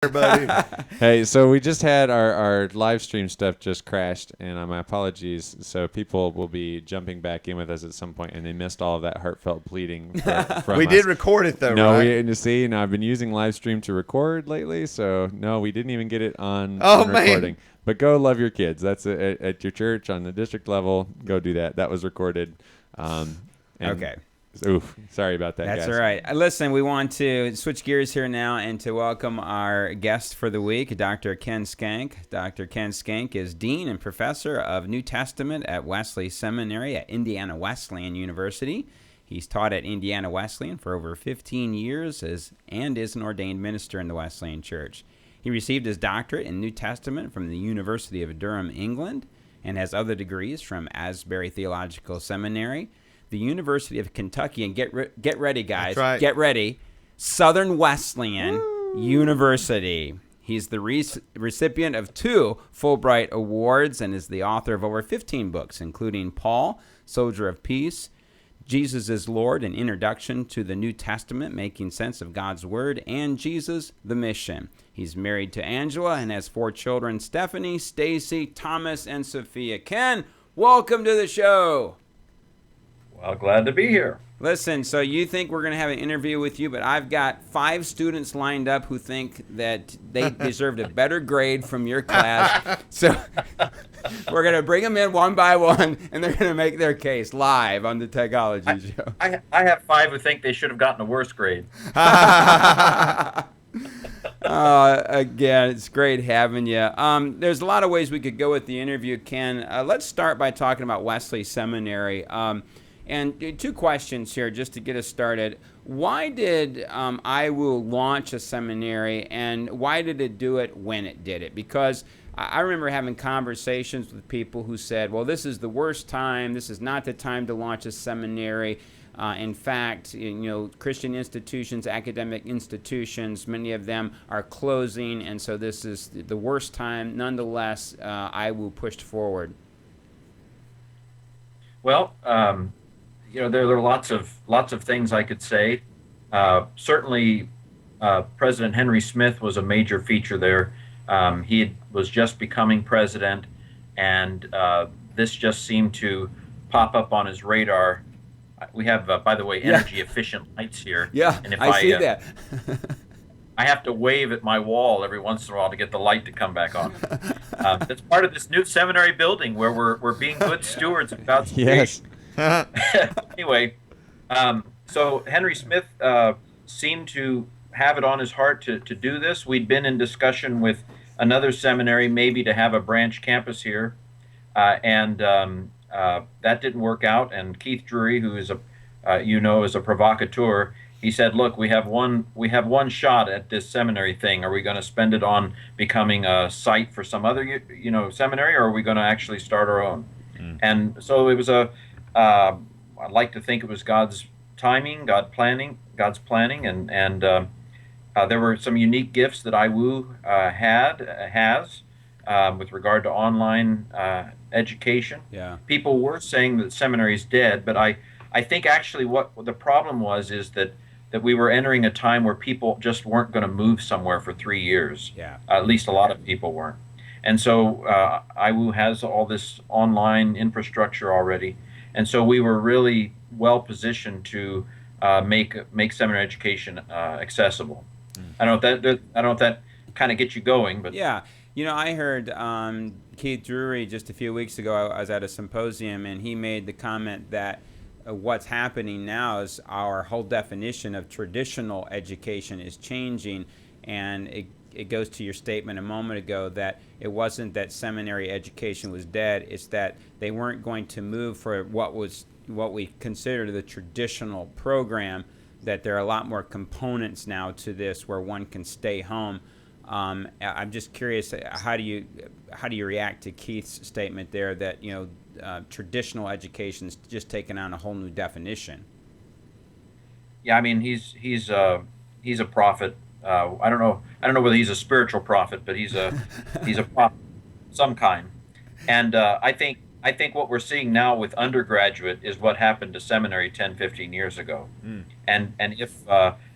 Everybody. Hey, so we just had our live stream stuff just crashed, and my apologies. So people will be jumping back in with us at some point, and they missed all of that heartfelt pleading from We us. did record it though, No, right? we see. Now I've been using live stream to record lately, so no, we didn't even get it on, Oh, on man. recording. But go love your kids. That's at your church on the district level. Go do that. That was recorded. Okay. Oof. Sorry about that, That's guys. all right. Listen, we want to switch gears here now and to welcome our guest for the week, Dr. Ken Schenck. Dr. Ken Schenck is Dean and Professor of New Testament at Wesley Seminary at Indiana Wesleyan University. He's taught at Indiana Wesleyan for over 15 years and is an ordained minister in the Wesleyan Church. He received his doctorate in New Testament from the University of Durham, England, and has other degrees from Asbury Theological Seminary, the University of Kentucky, and get ready, guys. That's right. Get ready. Southern Wesleyan University. He's the recipient of 2 Fulbright Awards and is the author of over 15 books, including Paul, Soldier of Peace, Jesus is Lord, an Introduction to the New Testament, Making Sense of God's Word, and Jesus, the Mission. He's married to Angela and has 4 children, Stephanie, Stacy, Thomas, and Sophia. Ken, welcome to the show. Well, glad to be here. Listen, so you think we're going to have an interview with you, but I've got 5 students lined up who think that they deserved a better grade from your class. So we're going to bring them in one by one, and they're going to make their case live on the Technology Show. I have 5 who think they should have gotten a worse grade. Again, it's great having you. There's a lot of ways we could go with the interview, Ken. Let's start by talking about Wesley Seminary. And 2 questions here just to get us started. Why did IWU launch a seminary, and why did it do it when it did it? Because I remember having conversations with people who said, well, this is the worst time. This is not the time to launch a seminary. In fact, Christian institutions, academic institutions, many of them are closing, and so this is the worst time. Nonetheless, IWU pushed forward. Well, there are lots of things I could say. Certainly, President Henry Smith was a major feature there. He was just becoming president, and this just seemed to pop up on his radar. We have, by the way, energy-efficient lights here. Yeah, and if I see that. I have to wave at my wall every once in a while to get the light to come back on. That's part of this new seminary building where we're being good stewards of God's creation. Anyway, so Henry Smith seemed to have it on his heart to do this. We'd been in discussion with another seminary, maybe to have a branch campus here, and that didn't work out. And Keith Drury, who is a provocateur, he said, "Look, we have one shot at this seminary thing. Are we going to spend it on becoming a site for some other seminary, or are we going to actually start our own?" And so it was I'd like to think it was God's timing, God's planning, and there were some unique gifts that IWU has with regard to online education. Yeah. People were saying that seminary is dead, but I think actually what the problem is that we were entering a time where people just weren't going to move somewhere for 3 years. Yeah. At least a lot of people weren't. And so IWU has all this online infrastructure already. And so we were really well positioned to make seminary education accessible. I don't know if that kind of gets you going, but yeah, I heard Keith Drury just a few weeks ago. I was at a symposium, and he made the comment that what's happening now is our whole definition of traditional education is changing, and it goes to your statement a moment ago that it wasn't that seminary education was dead, it's that they weren't going to move for what we consider the traditional program, that there are a lot more components now to this where one can stay home. I'm just curious, how do you react to Keith's statement there that traditional education's just taken on a whole new definition? Yeah, I mean he's a prophet. I don't know whether he's a spiritual prophet, but he's a prophet of some kind. And I think what we're seeing now with undergraduate is what happened to seminary 10, 15 years ago. And if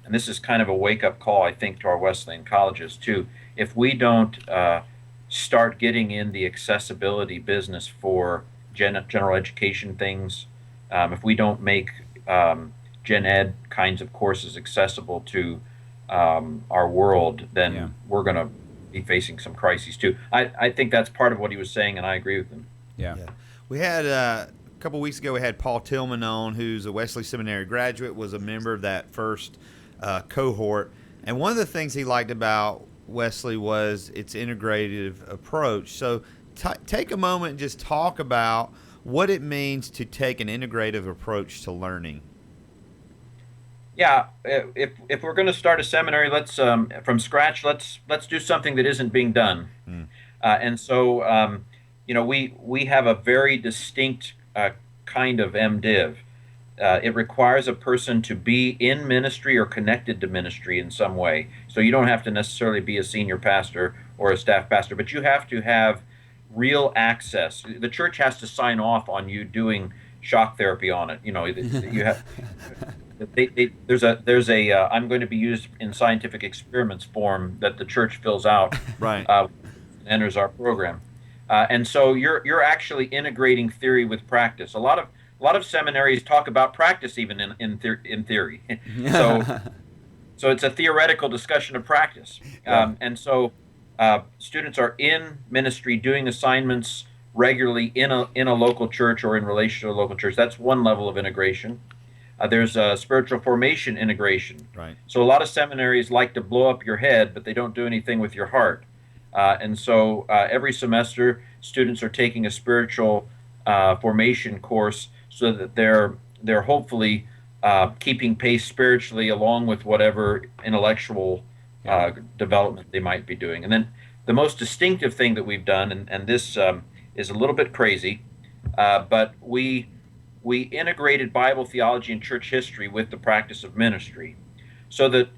and this is kind of a wake-up call, I think, to our Wesleyan colleges too. If we don't start getting in the accessibility business for general education things, if we don't make gen ed kinds of courses accessible to our world, then we're going to be facing some crises too. I think that's part of what he was saying, and I agree with him. Yeah. We had a couple weeks ago, we had Paul Tillman on, who's a Wesley Seminary graduate, was a member of that first cohort. And one of the things he liked about Wesley was its integrative approach. So take a moment and just talk about what it means to take an integrative approach to learning. Yeah, if we're going to start a seminary, let's from scratch. Let's do something that isn't being done. And so we have a very distinct kind of MDiv. It requires a person to be in ministry or connected to ministry in some way. So you don't have to necessarily be a senior pastor or a staff pastor, but you have to have real access. The church has to sign off on you doing shock therapy on it. You have. There's a I'm going to be used in scientific experiments form that the church fills out, right, and enters our program, and so you're actually integrating theory with practice. A lot of seminaries talk about practice even in theory, so it's a theoretical discussion of practice, and so students are in ministry doing assignments regularly in a local church or in relation to a local church. That's one level of integration. There's a spiritual formation integration. Right. So a lot of seminaries like to blow up your head, but they don't do anything with your heart. And so every semester, students are taking a spiritual formation course so that they're hopefully keeping pace spiritually along with whatever intellectual development they might be doing. And then the most distinctive thing that we've done, and this is a little bit crazy, but we integrated Bible theology and church history with the practice of ministry, so that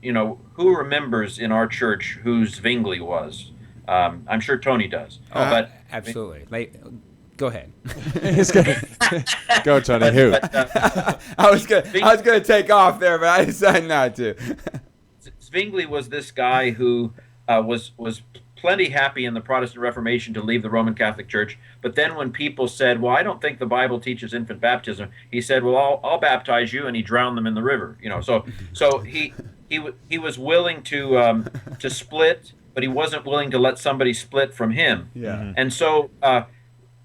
who remembers in our church who Zwingli was? I'm sure Tony does. But absolutely. Go ahead. Go, Tony. Who? I was gonna take off there, but I decided not to. Zwingli was this guy who was plenty happy in the Protestant Reformation to leave the Roman Catholic Church, but then when people said, "Well, I don't think the Bible teaches infant baptism," he said, "Well, I'll baptize you," and he drowned them in the river. So he was willing to split, but he wasn't willing to let somebody split from him. Yeah. And so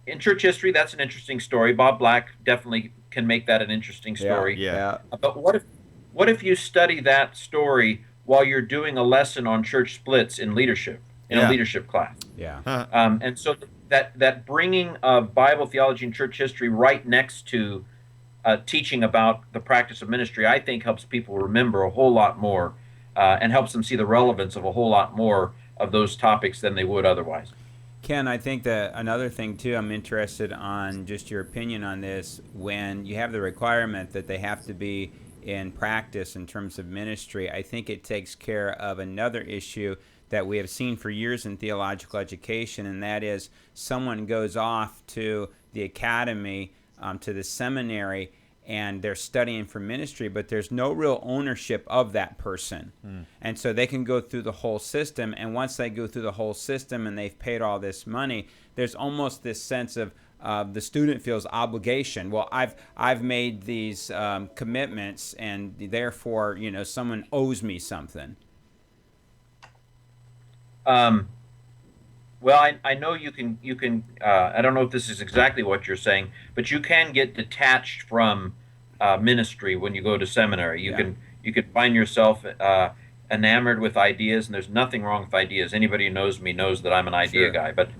in church history, that's an interesting story. Bob Black definitely can make that an interesting story. Yeah. But what if you study that story while you're doing a lesson on church splits in leadership? In a leadership class. Yeah. And so that bringing of Bible theology and church history right next to teaching about the practice of ministry, I think helps people remember a whole lot more and helps them see the relevance of a whole lot more of those topics than they would otherwise. Ken, I think that another thing too, I'm interested on just your opinion on this. When you have the requirement that they have to be in practice in terms of ministry, I think it takes care of another issue that we have seen for years in theological education, and that is someone goes off to the academy, to the seminary, and they're studying for ministry, but there's no real ownership of that person. And so they can go through the whole system, and once they go through the whole system and they've paid all this money, there's almost this sense of the student feels obligation. Well, I've made these commitments, and therefore, someone owes me something. Well, I know you can. I don't know if this is exactly what you're saying, but you can get detached from ministry when you go to seminary. You can find yourself enamored with ideas, and there's nothing wrong with ideas. Anybody who knows me knows that I'm an idea guy. But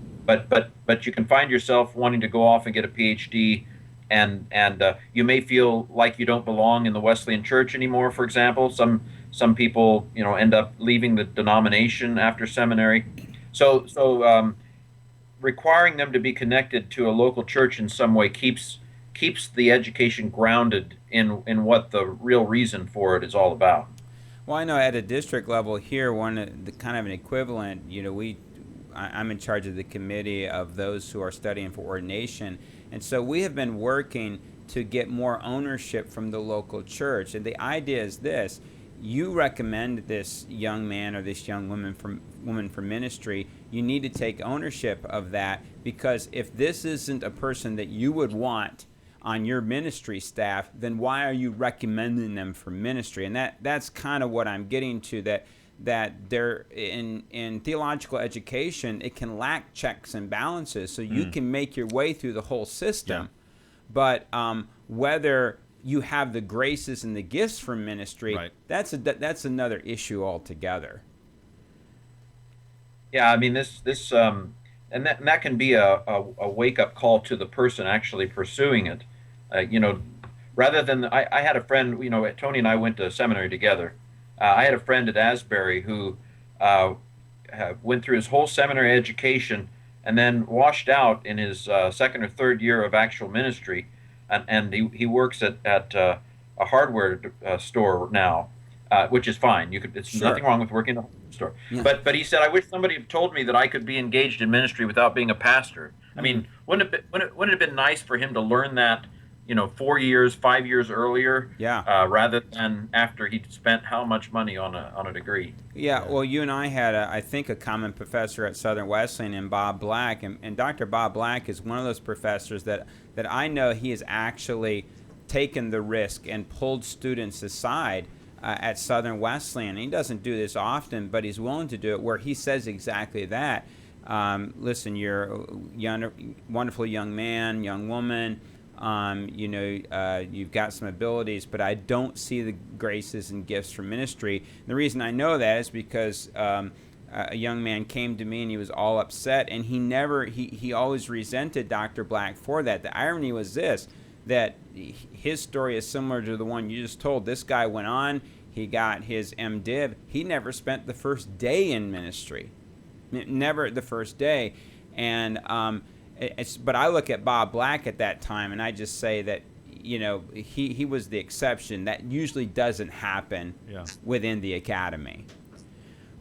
you can find yourself wanting to go off and get a PhD, and you may feel like you don't belong in the Wesleyan Church anymore. For example, some people end up leaving the denomination after seminary. So requiring them to be connected to a local church in some way keeps the education grounded in what the real reason for it is all about. Well, I know at a district level here, kind of an equivalent. I'm in charge of the committee of those who are studying for ordination, and so we have been working to get more ownership from the local church. And the idea is this: you recommend this young man or this young woman for ministry, you need to take ownership of that, because if this isn't a person that you would want on your ministry staff, then why are you recommending them for ministry? And that's kind of what I'm getting to, that there in theological education, it can lack checks and balances. So you can make your way through the whole system, but whether you have the graces and the gifts for ministry, that's another issue altogether. Yeah, I mean this and that can be a wake up call to the person actually pursuing it. Rather than I had a friend. Tony and I went to seminary together. I had a friend at Asbury who went through his whole seminary education and then washed out in his second or third year of actual ministry, and he works at a hardware store now, which is fine. It's nothing wrong with working in a hardware store. Yeah. But he said, I wish somebody had told me that I could be engaged in ministry without being a pastor. I mean, wouldn't it have been nice for him to learn that 4 years, 5 years earlier, rather than after he'd spent how much money on a degree? Yeah, well, you and I had, I think, a common professor at Southern Wesleyan in Bob Black, and Dr. Bob Black is one of those professors that I know he has actually taken the risk and pulled students aside at Southern Wesleyan. And he doesn't do this often, but he's willing to do it, where he says exactly that. Listen, you're a wonderful young man, young woman. You've got some abilities, but I don't see the graces and gifts for ministry. And the reason I know that is because a young man came to me and he was all upset, and he always resented Dr. Black for that. The irony was this, that his story is similar to the one you just told. This guy went on, he got his MDiv. He never spent the first day in ministry, never the first day. And but I look at Bob Black at that time, and I just say that he was the exception. That usually doesn't happen within the academy.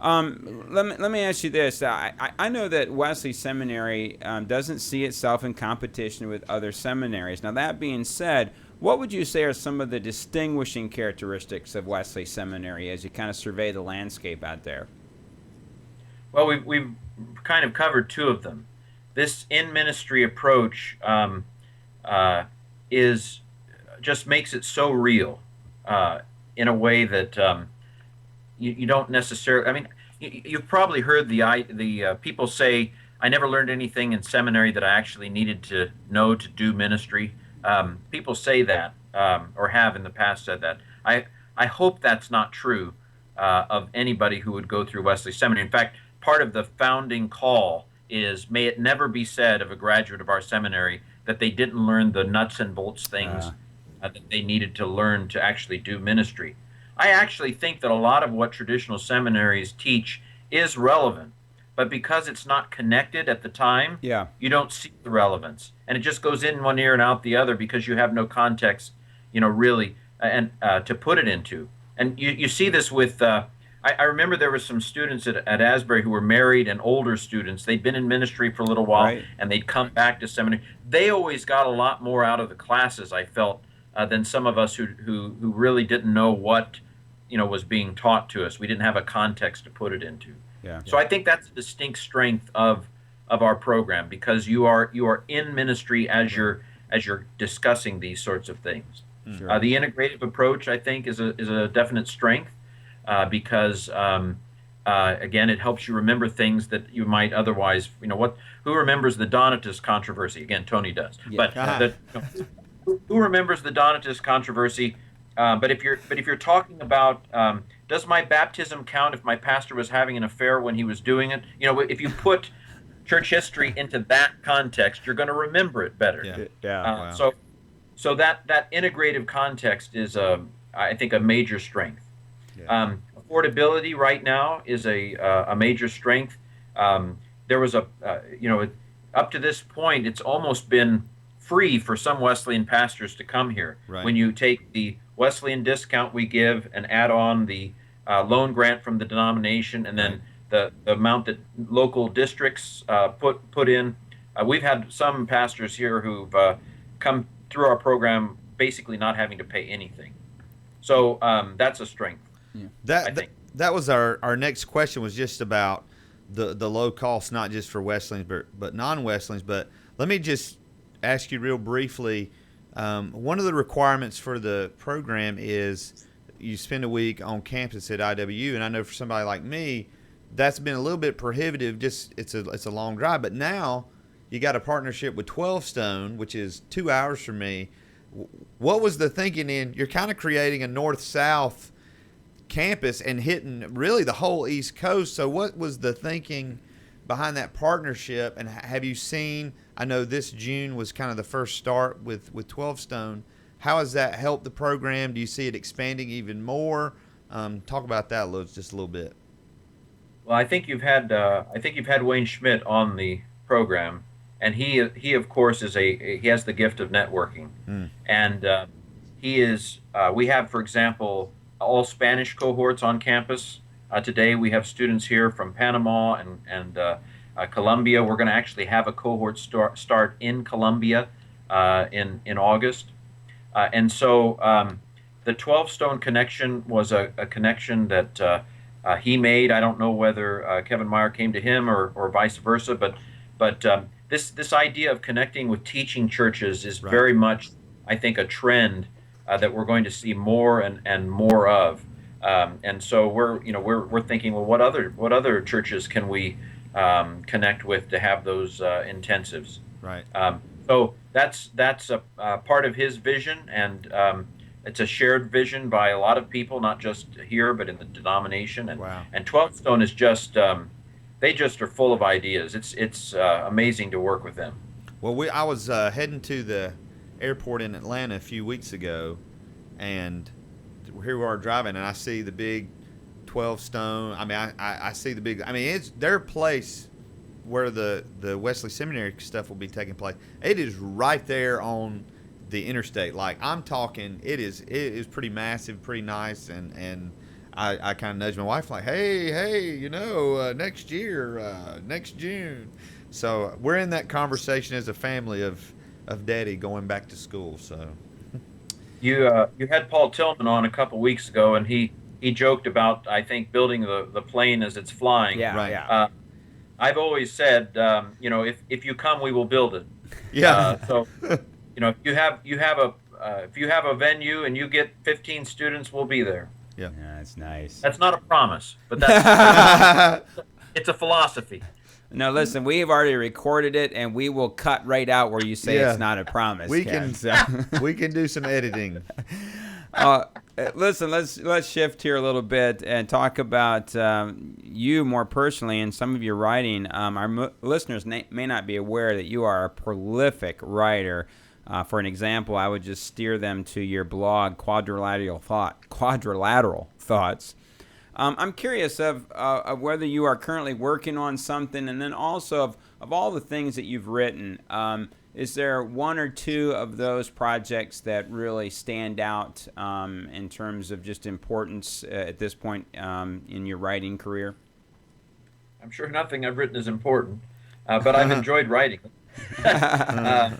Let me ask you this. I know that Wesley Seminary doesn't see itself in competition with other seminaries. Now, that being said, what would you say are some of the distinguishing characteristics of Wesley Seminary as you kind of survey the landscape out there? Well, we've kind of covered two of them. This in-ministry approach just makes it so real in a way that you don't necessarily. I mean, you've probably heard the people say, "I never learned anything in seminary that I actually needed to know to do ministry." People say that, or have in the past said that. I hope that's not true of anybody who would go through Wesley Seminary. In fact, part of the founding call is, may it never be said of a graduate of our seminary that they didn't learn the nuts and bolts things that they needed to learn to actually do ministry. I actually think that a lot of what traditional seminaries teach is relevant, but because it's not connected at the time, you don't see the relevance. And it just goes in one ear and out the other because you have no context, really, and to put it into. And you see this with... I remember there were some students at Asbury who were married and older students. They'd been in ministry for a little while, and they'd come back to seminary. They always got a lot more out of the classes, I felt, than some of us who really didn't know what was being taught to us. We didn't have a context to put it into. So I think that's a distinct strength of our program, because you are in ministry as you're discussing these sorts of things. The integrative approach, I think, is a definite strength. Because again, it helps you remember things that you might otherwise, who remembers the Donatist controversy? Again, Tony does. But who remembers the Donatist controversy? But if you're talking about, does my baptism count if my pastor was having an affair when he was doing it? If you put church history into that context, you're going to remember it better. Wow. So that integrative context is, I think, a major strength. Affordability right now is a major strength. There was up to this point, it's almost been free for some Wesleyan pastors to come here. When you take the Wesleyan discount we give and add on the loan grant from the denomination, and then the amount that local districts put in, we've had some pastors here who've come through our program basically not having to pay anything. So that's a strength. I think. That was our next question, was just about the low cost, not just for Wesleyans but non-Wesleyans. But let me just ask you real briefly. One of the requirements for the program is you spend a week on campus at IWU, and I know for somebody like me, that's been a little bit prohibitive. Just it's a long drive, but now you got a partnership with 12 Stone, which is 2 hours from me. What was the thinking in? You're kind of creating a north-south campus and hitting really the whole East Coast. So what was the thinking behind that partnership? And have you seen, I know this June was kind of the first start with 12 Stone. How has that helped the program? Do you see it expanding even more? Talk about that just a little bit. Well, I think you've had Wayne Schmidt on the program, and he of course he has the gift of networking, and he is. We have, for example, all Spanish cohorts on campus. Today we have students here from Panama and Colombia. We're going to actually have a cohort start in Colombia in August, and so the 12 Stone connection was a connection that he made. I don't know whether Kevin Meyer came to him or vice versa, but this idea of connecting with teaching churches is Right. very much, I think, a trend that we're going to see more and more of. And so we're thinking, well, what other churches can we connect with to have those intensives? Right. So that's a part of his vision, and it's a shared vision by a lot of people, not just here, but in the denomination. And Wow. and 12 Stone is just they just are full of ideas. It's amazing to work with them. Well, I was heading to the airport in Atlanta a few weeks ago, and here we are driving, and I see the big 12 Stone. I mean, I see the big. I mean, it's their place where the Wesley Seminary stuff will be taking place. It is right there on the interstate. Like, I'm talking, it is pretty massive, pretty nice, and I kind of nudged my wife like, hey, next year, next June. So we're in that conversation as a family of Daddy going back to school. So You had Paul Tillman on a couple weeks ago, and he joked about, I think, building the plane as it's flying. Yeah, Right. yeah. I've always said, if you come, we will build it. yeah, So, if you have a venue and you get 15 students, we'll be there. Yeah, that's nice. That's not a promise, but that's it's a philosophy. No, listen, we've already recorded it, and we will cut right out where you say Yeah. it's not a promise. we Ken. can So- we can do some editing. Listen, let's shift here a little bit and talk about you more personally and some of your writing. Our listeners may not be aware that you are a prolific writer. For an example, I would just steer them to your blog, Quadrilateral Thoughts. I'm curious of whether you are currently working on something, and then also of all the things that you've written. Is there one or two of those projects that really stand out in terms of just importance at this point in your writing career? I'm sure nothing I've written is important, but I've enjoyed writing. I've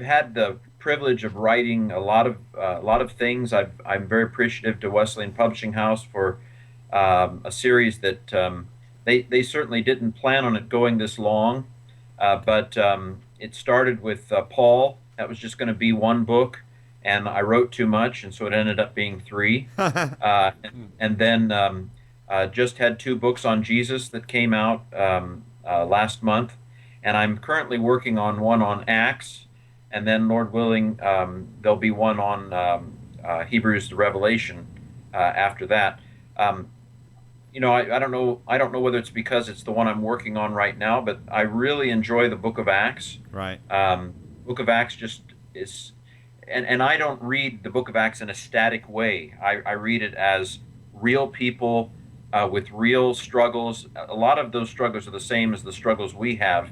had the privilege of writing a lot of things. I'm very appreciative to Wesleyan Publishing House for a series that they certainly didn't plan on it going this long, but it started with Paul. That was just going to be one book, and I wrote too much, and so it ended up being 3. And then just had 2 books on Jesus that came out last month, and I'm currently working on one on Acts, and then, Lord willing, there'll be one on Hebrews to Revelation after that. I don't know whether it's because it's the one I'm working on right now, but I really enjoy the Book of Acts. Right. Book of Acts just is, and I don't read the Book of Acts in a static way. I read it as real people with real struggles. A lot of those struggles are the same as the struggles we have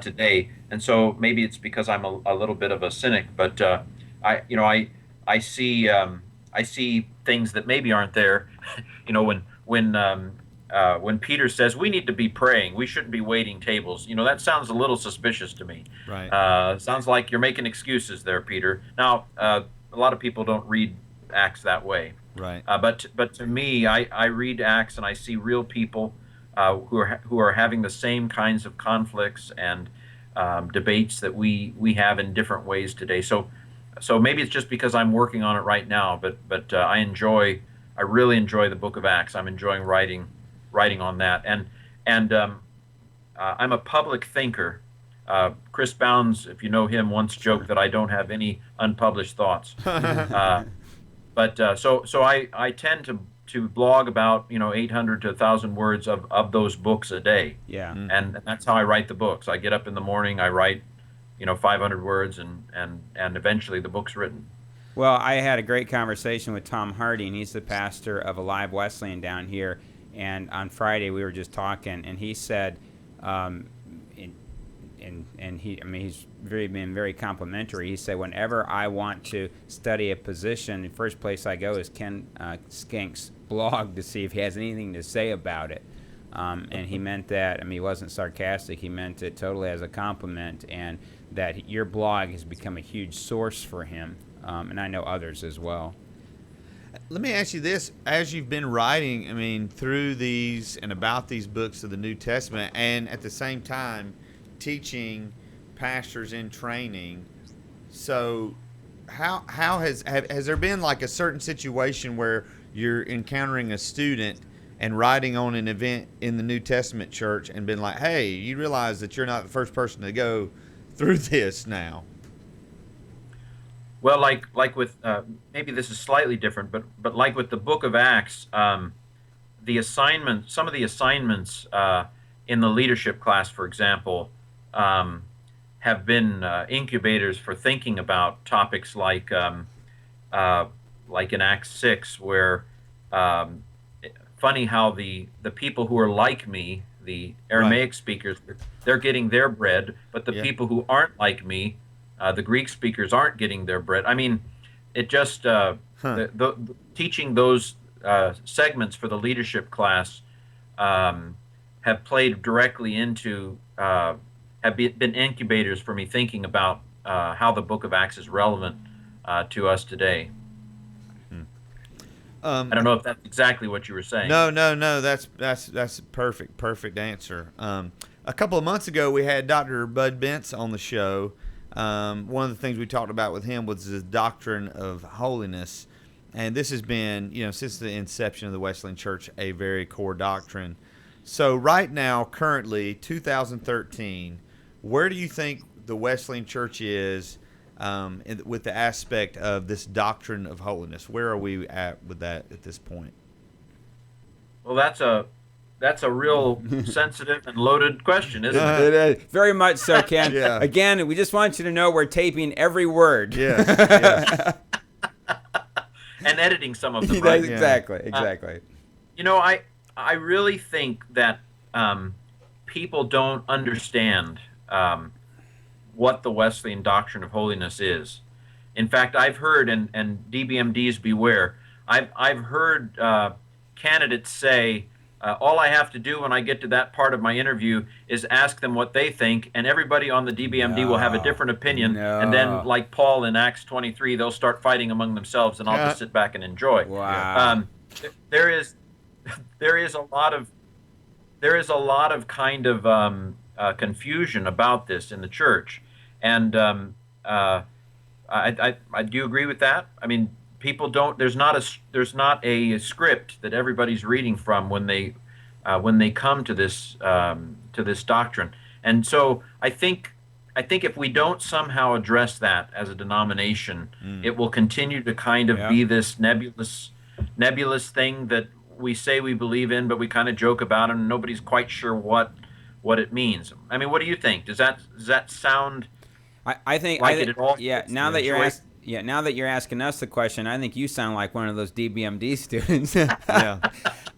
today, and so maybe it's because I'm a little bit of a cynic, but I see things that maybe aren't there. When Peter says we need to be praying, we shouldn't be waiting tables. That sounds a little suspicious to me. Right. Sounds like you're making excuses there, Peter. Now, a lot of people don't read Acts that way. Right. But to me, I read Acts and I see real people who are having the same kinds of conflicts and debates that we have in different ways today. So maybe it's just because I'm working on it right now, but I really enjoy the Book of Acts. I'm enjoying writing on that, and I'm a public thinker. Chris Bounds, if you know him, once joked that I don't have any unpublished thoughts. So I tend to blog about 800 to 1,000 words of those books a day. Yeah. And that's how I write the books. I get up in the morning, I write 500 words, and eventually the book's written. Well, I had a great conversation with Tom Harding. He's the pastor of Alive Wesleyan down here, and on Friday we were just talking, and he said, he's been very complimentary. He said, whenever I want to study a position, the first place I go is Ken Scank's blog to see if he has anything to say about it. And he meant that. He wasn't sarcastic. He meant it totally as a compliment, and that your blog has become a huge source for him. And I know others as well. Let me ask you this. As you've been writing, through these and about these books of the New Testament, and at the same time teaching pastors in training, so how has there been like a certain situation where you're encountering a student and writing on an event in the New Testament church and been like, hey, you realize that you're not the first person to go through this now? Well, like with maybe this is slightly different, but like with the Book of Acts, some of the assignments in the leadership class, for example, have been incubators for thinking about topics like in Acts 6, where funny how the people who are like me, the Aramaic speakers, they're getting their bread, but the people who aren't like me, the Greek speakers, aren't getting their bread. It just teaching those segments for the leadership class have played directly into, have been incubators for me thinking about how the Book of Acts is relevant to us today. I don't know if that's exactly what you were saying. No. That's a perfect answer. A couple of months ago, we had Dr. Bud Bentz on the show. One of the things we talked about with him was the doctrine of holiness, and this has been, since the inception of the Wesleyan Church, a very core doctrine. So right now, currently, 2013, where do you think the Wesleyan Church is with the aspect of this doctrine of holiness? Where are we at with that at this point? Well, that's a real sensitive and loaded question, isn't it? It is. Very much so, Ken. Yeah. Again, we just want you to know we're taping every word. Yes. And editing some of them, right? Exactly. I really think that people don't understand what the Wesleyan doctrine of holiness is. In fact, I've heard, and DBMDs beware, I've heard candidates say, all I have to do when I get to that part of my interview is ask them what they think, and everybody on the DBMD will have a different opinion. No. And then, like Paul in Acts 23, they'll start fighting among themselves, and I'll just sit back and enjoy. Wow. There is a lot of kind of confusion about this in the church, and I do you agree with that? People don't. There's not a script that everybody's reading from when they come to this doctrine. And so I think if we don't somehow address that as a denomination, it will continue to kind of be this nebulous thing that we say we believe in, but we kind of joke about it, and nobody's quite sure what it means. What do you think? Does that sound? I think it at all? Yeah. Now that you're asking us the question, I think you sound like one of those DBMD students. No,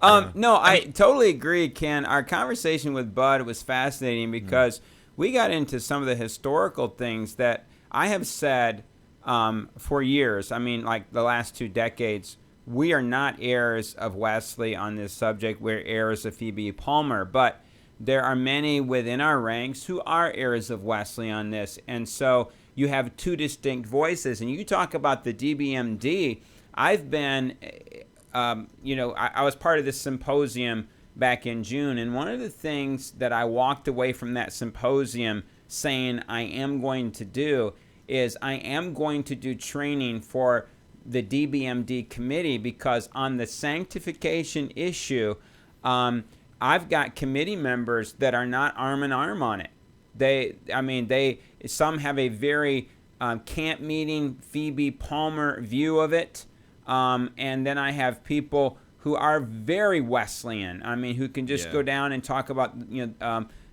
I totally agree, Ken. Our conversation with Bud was fascinating because we got into some of the historical things that I have said for years. Like the last 2 decades, we are not heirs of Wesley on this subject. We're heirs of Phoebe Palmer, but there are many within our ranks who are heirs of Wesley on this, and so you have 2 distinct voices. And you talk about the DBMD. I've been, I was part of this symposium back in June, and one of the things that I walked away from that symposium saying I am going to do is I am going to do training for the DBMD committee, because on the sanctification issue, I've got committee members that are not arm in arm on it. Some have a very camp meeting Phoebe Palmer view of it, and then I have people who are very Wesleyan. Who can just go down and talk about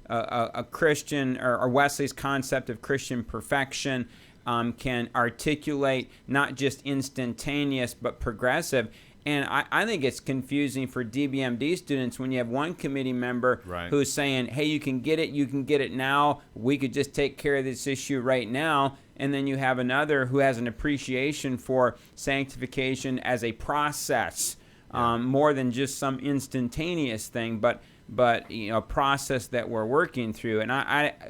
a Christian or Wesley's concept of Christian perfection, can articulate not just instantaneous but progressive. And I think it's confusing for DBMD students when you have one committee member who's saying, hey, you can get it now, we could just take care of this issue right now. And then you have another who has an appreciation for sanctification as a process, more than just some instantaneous thing, but a process that we're working through. And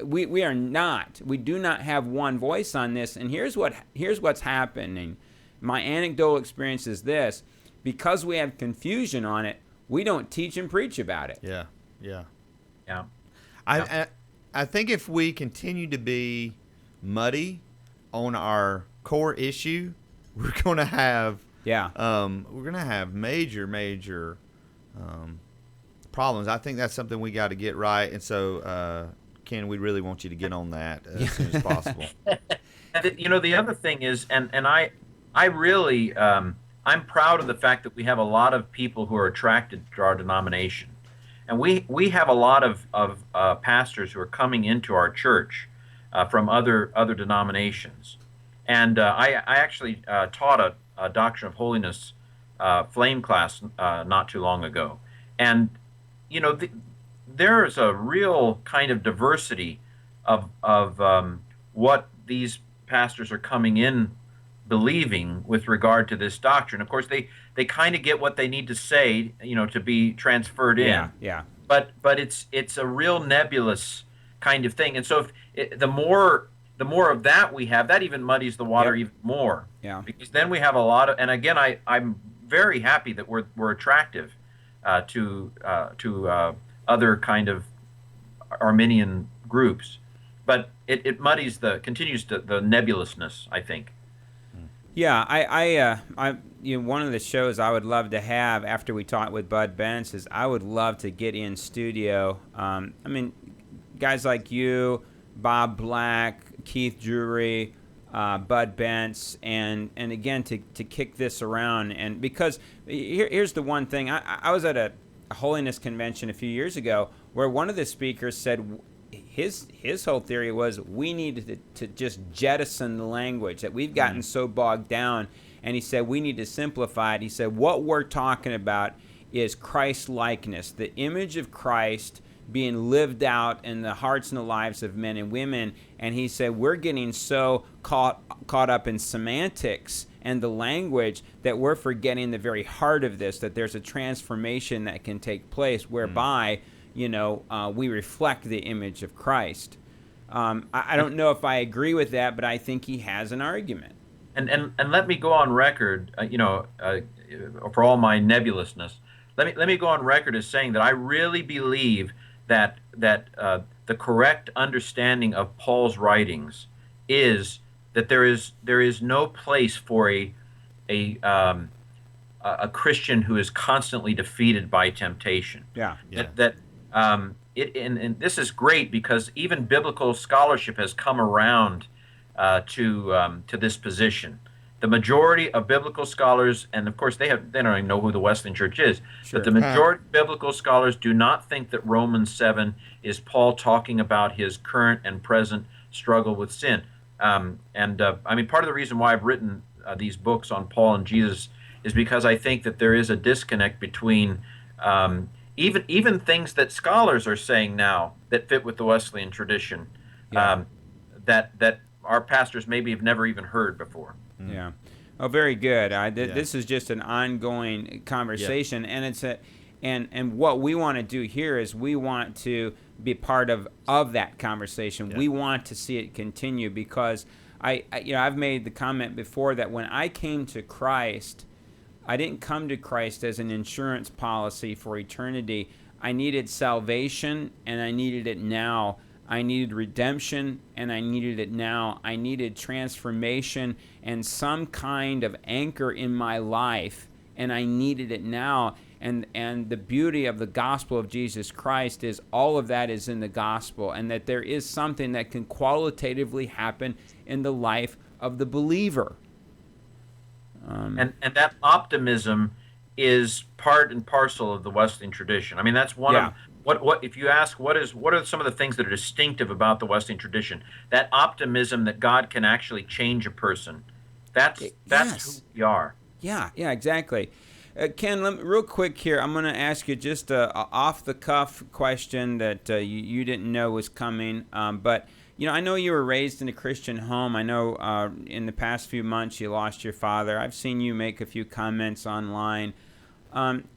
we do not have one voice on this. And here's what's happening. My anecdotal experience is this: because we have confusion on it, we don't teach and preach about it. Yeah. I think if we continue to be muddy on our core issue, we're going to have major problems. I think that's something we got to get right. And so, Ken, we really want you to get on that as soon as possible. And the other thing is, and I really, I'm proud of the fact that we have a lot of people who are attracted to our denomination. And we have a lot of pastors who are coming into our church from other denominations. And I actually taught a Doctrine of Holiness flame class not too long ago. And, there is a real kind of diversity of what these pastors are coming in believing with regard to this doctrine. Of course, they kind of get what they need to say, to be transferred in. Yeah. But it's a real nebulous kind of thing. And so the more of that we have, that even muddies the water even more. Yeah. Because then we have a lot of, and again, I'm very happy that we're attractive to other kind of Arminian groups, but it continues the nebulousness, I think. Yeah, I one of the shows I would love to have after we talk with Bud Bentz is I would love to get in studio. Guys like you, Bob Black, Keith Drury, Bud Bentz, and again to kick this around. And because here's the one thing, I was at a Holiness convention a few years ago where one of the speakers said his whole theory was we needed to just jettison the language, that we've gotten so bogged down, and he said we need to simplify it. He said what we're talking about is Christ-likeness, the image of Christ being lived out in the hearts and the lives of men and women. And he said we're getting so caught up in semantics and the language that we're forgetting the very heart of this, that there's a transformation that can take place whereby we reflect the image of Christ. I don't know if I agree with that, but I think he has an argument. And let me go on record, for all my nebulousness, let me go on record as saying that I really believe that the correct understanding of Paul's writings is that there is no place for a Christian who is constantly defeated by temptation. And this is great because even biblical scholarship has come around to this position. The majority of biblical scholars, and of course they don't even know who the Wesleyan Church is, but the majority of biblical scholars do not think that Romans 7 is Paul talking about his current and present struggle with sin. Part of the reason why I've written these books on Paul and Jesus is because I think that there is a disconnect between even things that scholars are saying now that fit with the Wesleyan tradition, that our pastors maybe have never even heard before. Yeah. Oh, very good. This is just an ongoing conversation, and it's and what we want to do here is we want to be part of that conversation. We want to see it continue because I've made the comment before that when I came to Christ, I didn't come to Christ as an insurance policy for eternity. I needed salvation, and I needed it now. I needed redemption, and I needed it now. I needed transformation and some kind of anchor in my life, and I needed it now. And the beauty of the gospel of Jesus Christ is all of that is in the gospel, and that there is something that can qualitatively happen in the life of the believer. And that optimism is part and parcel of the Wesleyan tradition. I mean, that's one of what if you ask what are some of the things that are distinctive about the Wesleyan tradition? That optimism that God can actually change a person. That's who we are. Yeah, exactly. Ken, real quick here, I'm going to ask you just a off-the-cuff question that you didn't know was coming. But, I know you were raised in a Christian home. I know in the past few months you lost your father. I've seen you make a few comments online.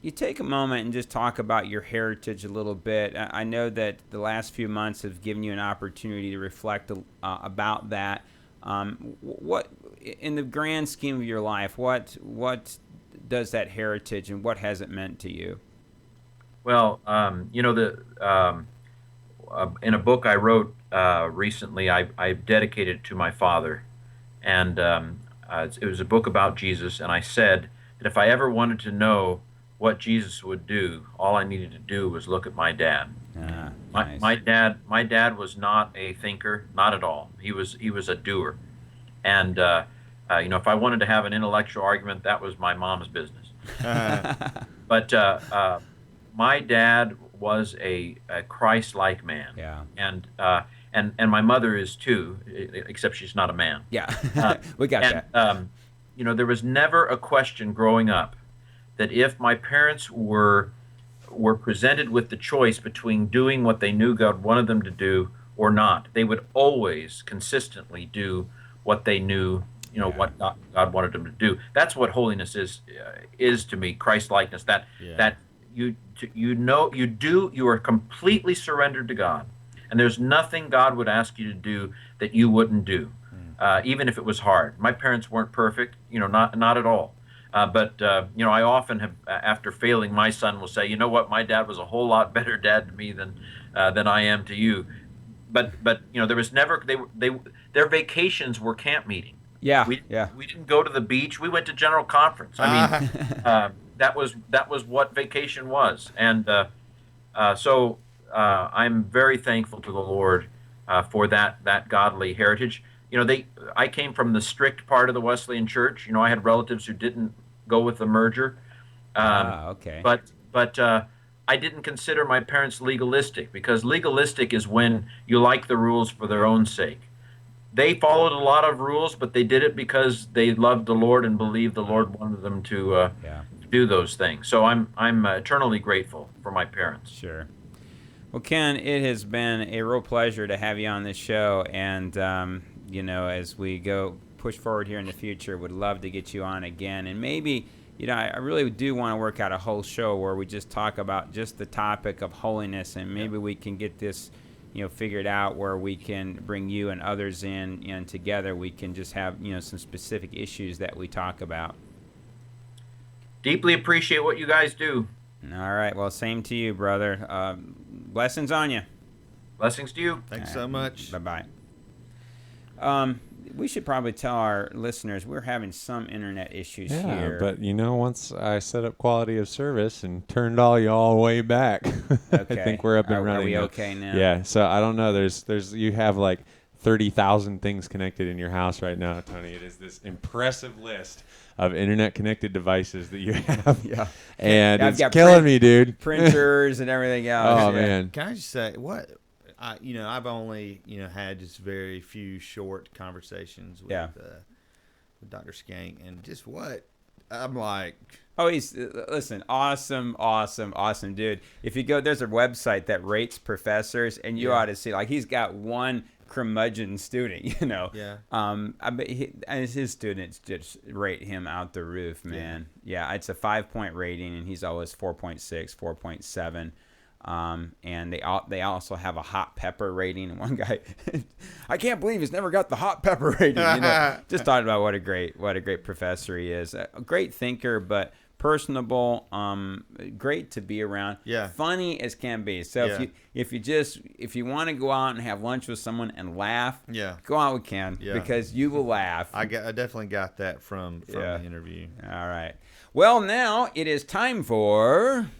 You take a moment and just talk about your heritage a little bit. I know that the last few months have given you an opportunity to reflect about that. What, in the grand scheme of your life, what does that heritage and what has it meant to you? Well, in a book I wrote recently, I dedicated it to my father, and it was a book about Jesus. And I said that if I ever wanted to know what Jesus would do, all I needed to do was look at my dad. Nice. My dad was not a thinker, not at all. He was a doer, and if I wanted to have an intellectual argument, that was my mom's business. But my dad was a Christ-like man. Yeah. And my mother is too, except she's not a man. Yeah. We got that. There was never a question growing up that if my parents were presented with the choice between doing what they knew God wanted them to do or not, they would always consistently do what they knew, what God wanted them to do. That's what holiness is to me, Christ-likeness. That you are completely surrendered to God, and there's nothing God would ask you to do that you wouldn't do, even if it was hard. My parents weren't perfect, not at all. But I often have, after failing, my son will say, what, my dad was a whole lot better dad to me than I am to you. But there was never, their vacations were camp meeting. Yeah. We didn't go to the beach. We went to general conference. I mean, that was what vacation was. And so I'm very thankful to the Lord for that godly heritage. I came from the strict part of the Wesleyan Church. I had relatives who didn't go with the merger. Okay. But I didn't consider my parents legalistic, because legalistic is when you like the rules for their own sake. They followed a lot of rules, but they did it because they loved the Lord and believed the Lord wanted them to do those things. So I'm eternally grateful for my parents. Sure. Well, Ken, it has been a real pleasure to have you on this show, and as we go push forward here in the future, would love to get you on again, and maybe I really do want to work out a whole show where we just talk about just the topic of holiness, and maybe we can get this figured out where we can bring you and others in, and together we can just have some specific issues that we talk about. Deeply appreciate what you guys do. All right. Well, same to you, brother. Blessings on you. Blessings to you. Thanks so much. Bye-bye. We should probably tell our listeners we're having some internet issues here. But once I set up quality of service and turned all y'all way back, Okay. I think we're up and running. Are we okay now? Yeah. So I don't know. There's you have like 30,000 things connected in your house right now, Tony. It is this impressive list of internet connected devices that you have. Yeah. And I've it's got killing me, dude. Printers and everything else. Oh Yeah. man. Can I just say what? I've only had just very few short conversations with Dr. Schenck, and just what I'm like. Oh, he's awesome dude. If you go, there's a website that rates professors, and you ought to see, like, he's got one curmudgeon student, Yeah. I bet and his students just rate him out the roof, man. Yeah, it's a 5-point rating, and he's always 4.6, 4.7. And they also have a hot pepper rating. And one guy, I can't believe he's never got the hot pepper rating. Just talking about what a great professor he is. A great thinker, but personable, great to be around. Yeah. Funny as can be. So if you want to go out and have lunch with someone and laugh, go out with Ken because you will laugh. I definitely got that from the interview. All right. Well, now it is time for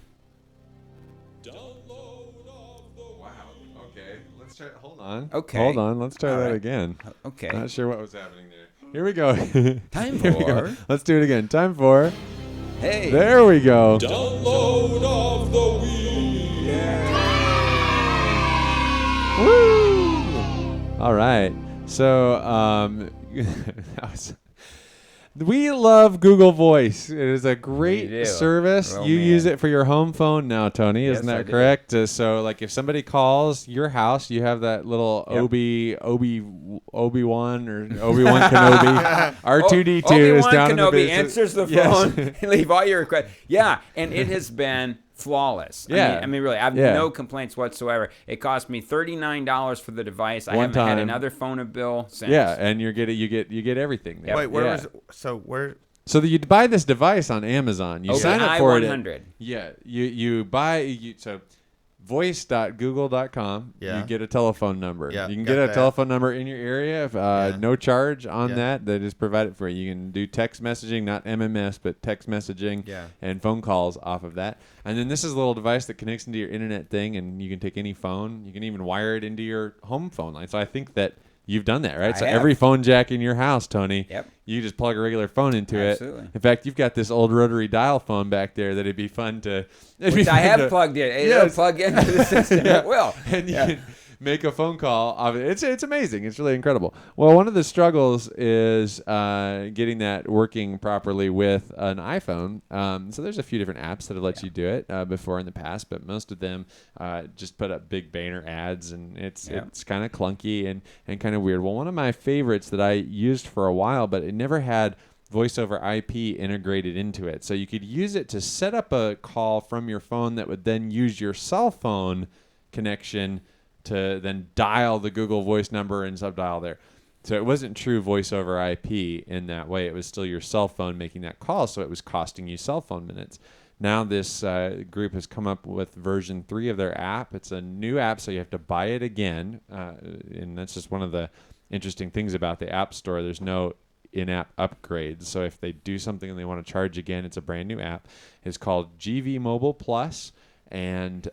Hold on. Okay. Hold on. Let's try that again. Okay. Not sure what was happening there. Here we go. Time Here we go. for. Let's do it again. Time for. Hey. There we go. Download of the week. Woo! All right. So, we love Google Voice. It is a great service. You use it for your home phone now, Tony. Isn't that correct? So, like, if somebody calls your house, you have that little Obi-Wan or Obi-Wan Kenobi. R2-D2 is down in the Kenobi basement. answers the phone. Leave all your requests. Yeah, and it has been flawless. Yeah. I mean really, I have no complaints whatsoever. It cost me $39 for the device. I haven't had another phone bill since. Yeah, and you get everything. Wait, where was where? So you buy this device on Amazon. You sign up for it. Yeah, you buy so voice.google.com. You get a telephone number. You can get a telephone number in your area. No charge on that. They just provide it for you. You can do text messaging, not MMS, but text messaging and phone calls off of that. And then this is a little device that connects into your internet thing, and you can take any phone. You can even wire it into your home phone line. So I think that you've done that, right? Every phone jack in your house, Tony, you just plug a regular phone into it. In fact, you've got this old rotary dial phone back there that it'd be fun to... Which I have plugged in. It'll plug into the system. It will. And you can make a phone call of it. It's amazing. It's really incredible. Well, one of the struggles is getting that working properly with an iPhone. So there's a few different apps that have let you do it before in the past, but most of them just put up big banner ads, and it's kind of clunky and kind of weird. Well, one of my favorites that I used for a while, but it never had voice over IP integrated into it. So you could use it to set up a call from your phone that would then use your cell phone connection to then dial the Google Voice number and subdial there. So it wasn't true voice over IP in that way. It was still your cell phone making that call, so it was costing you cell phone minutes. Now this group has come up with version 3 of their app. It's a new app, so you have to buy it again. And that's just one of the interesting things about the App Store. There's no in-app upgrades. So if they do something and they want to charge again, it's a brand new app. It's called GV Mobile Plus. And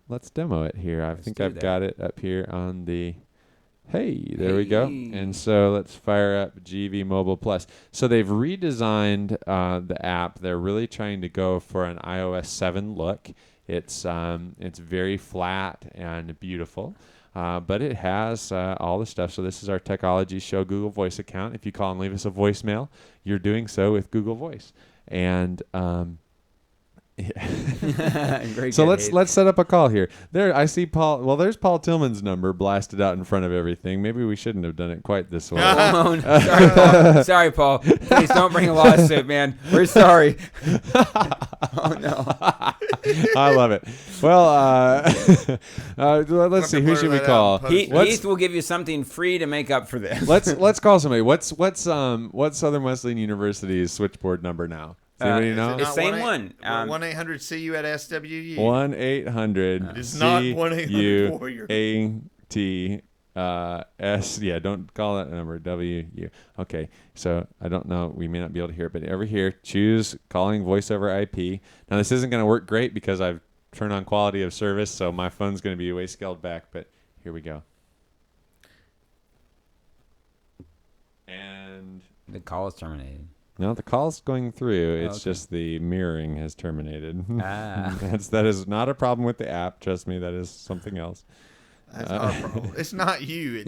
let's demo it here. I think I've got it up here on the... Hey, there we go. And so let's fire up GV Mobile Plus. So they've redesigned the app. They're really trying to go for an iOS 7 look. It's very flat and beautiful. But it has all the stuff. So this is our Techology Show Google Voice account. If you call and leave us a voicemail, you're doing so with Google Voice. And... so let's set up a call here. There, I see Paul. Well, there's Paul Tillman's number blasted out in front of everything. Maybe we shouldn't have done it quite this way. Sorry, Paul. Sorry, Paul. Please don't bring a lawsuit, man. We're sorry. Oh no. I love it. Well, let's see. Who should we call? Heath will give you something free to make up for this. Let's call somebody. What's Southern Wesleyan University's switchboard number now? Does anybody know? The same one. 1-800-CU at SWU. 1-800. It's not 1-800 Warrior. S. Yeah, don't call that number. WU. Okay, so I don't know. We may not be able to hear it, but over here, choose calling voice over IP. Now, this isn't going to work great because I've turned on quality of service, so my phone's going to be way scaled back, but here we go. And the call is terminated. No, the call's going through. It's just the mirroring has terminated. That is not a problem with the app. Trust me, that is something else. That's our problem. It's not you.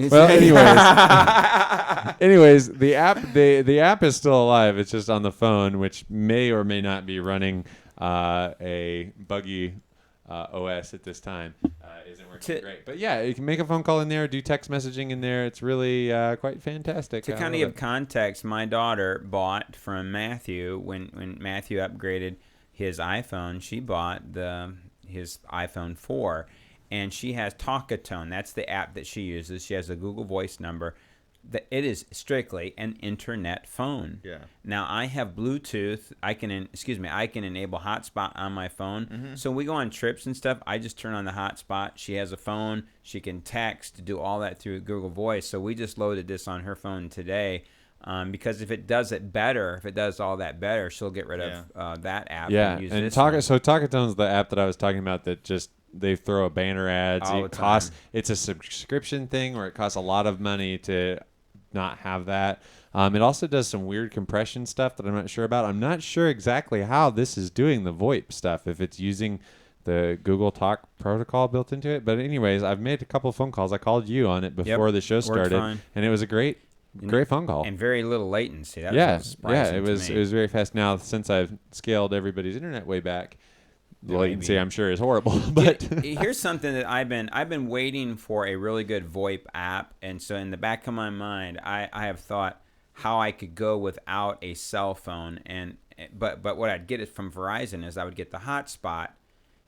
Anyways, the app is still alive. It's just on the phone, which may or may not be running a buggy OS at this time. Isn't working great. But yeah, you can make a phone call in there, do text messaging in there. It's really quite fantastic. To kind of give context, my daughter bought from Matthew when Matthew upgraded his iPhone. She bought his iPhone 4, and she has Talkatone. That's the app that she uses. She has a Google Voice number. It is strictly an internet phone. Yeah. Now I have Bluetooth. I can enable hotspot on my phone. Mm-hmm. So when we go on trips and stuff, I just turn on the hotspot. She has a phone. She can text, do all that through Google Voice. So we just loaded this on her phone today. Because if it does all that better, she'll get rid of that app. Yeah, and use and this one. so Talkatone's the app that I was talking about that just they throw a banner ads. All the time. It's a subscription thing where it costs a lot of money to not have that. It also does some weird compression stuff that I'm not sure about. I'm not sure exactly how this is doing the VoIP stuff, if it's using the Google Talk protocol built into it. But anyways, I've made a couple of phone calls. I called you on it before the show started, fine. and it was a great phone call. And very little latency. That Yeah, was surprising it was to me. very fast. Now, since I've scaled everybody's internet way back, the latency I'm sure is horrible. But Here's something that I've been waiting for, a really good VoIP app, and so in the back of my mind, I have thought how I could go without a cell phone, but what I'd get it from Verizon is I would get the hotspot,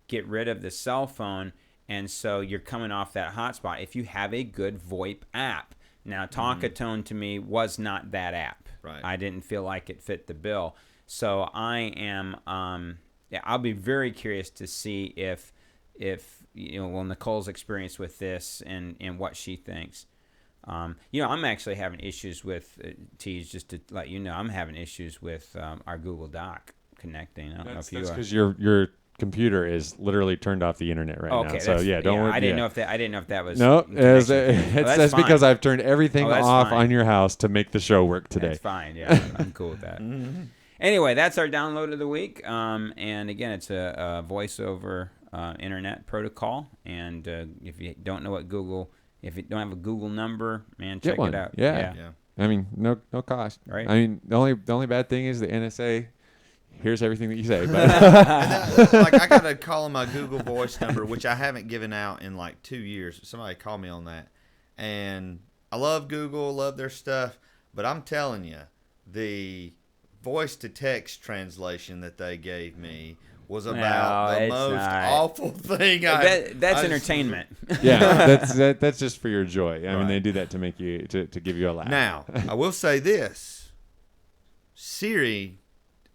get rid of the cell phone, and so you're coming off that hotspot if you have a good VoIP app. Now, Talkatone to me was not that app. Right. I didn't feel like it fit the bill. So I am, I'll be very curious to see if Nicole's experience with this and what she thinks. I'm actually having issues with Tees, just to let you know, I'm having issues with our Google Doc connecting. I don't know if you are. That's because your computer is literally turned off the internet right now. So don't worry. I didn't know if that was. No, that's that's because I've turned everything off fine. on your house to make the show work today. That's fine. Yeah, I'm cool with that. Anyway, that's our download of the week. And again, it's a voice over internet protocol. And if you don't know if you don't have a Google number, man, check it out. Yeah. I mean, no cost. Right. I mean, the only bad thing is the NSA. Here's everything that you say. But I got to call on my Google Voice number, which I haven't given out in like 2 years. Somebody called me on that. And I love Google, love their stuff. But I'm telling you, the voice-to-text translation that they gave me was about the most awful thing. That's entertainment. Yeah, that's just for your joy. I mean, they do that to make you to give you a laugh. Now, I will say this. Siri...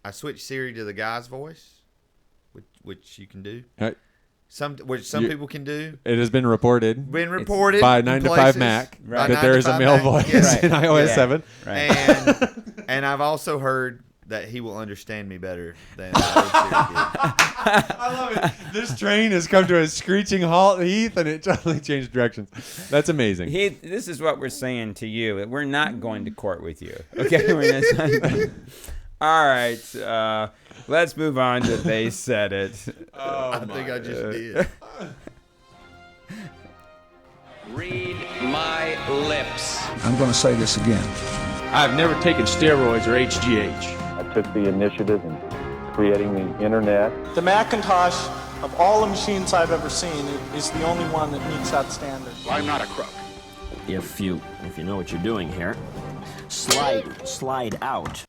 I switched Siri to the guy's voice, which you can do. Which some people can do. It has been reported. By 9 to 5 Mac that there is a male voice in iOS 7. Right. And I've also heard that he will understand me better than the old Siri did. I love it. This train has come to a screeching halt, Heath, and it totally changed directions. That's amazing. Heath, this is what we're saying to you. We're not going to court with you. Okay? All right, let's move on to They Said It. I think I just did. Read my lips. I'm going to say this again. I've never taken steroids or HGH. I took the initiative in creating the internet. The Macintosh, of all the machines I've ever seen, is the only one that meets that standard. Well, I'm not a crook. If you know what you're doing here, slide out.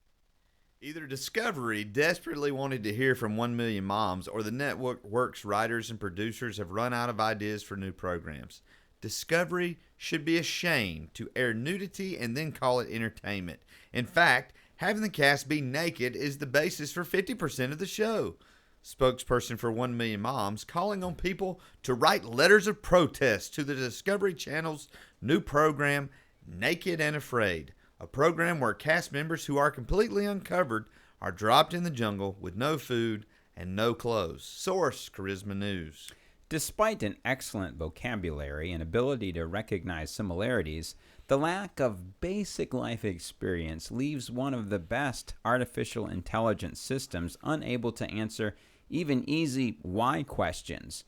Either Discovery desperately wanted to hear from 1 Million Moms, or the network's writers and producers have run out of ideas for new programs. Discovery should be ashamed to air nudity and then call it entertainment. In fact, having the cast be naked is the basis for 50% of the show. Spokesperson for 1 Million Moms calling on people to write letters of protest to the Discovery Channel's new program, Naked and Afraid. A program where cast members who are completely uncovered are dropped in the jungle with no food and no clothes. Source, Charisma News. Despite an excellent vocabulary and ability to recognize similarities, the lack of basic life experience leaves one of the best artificial intelligence systems unable to answer even easy why questions.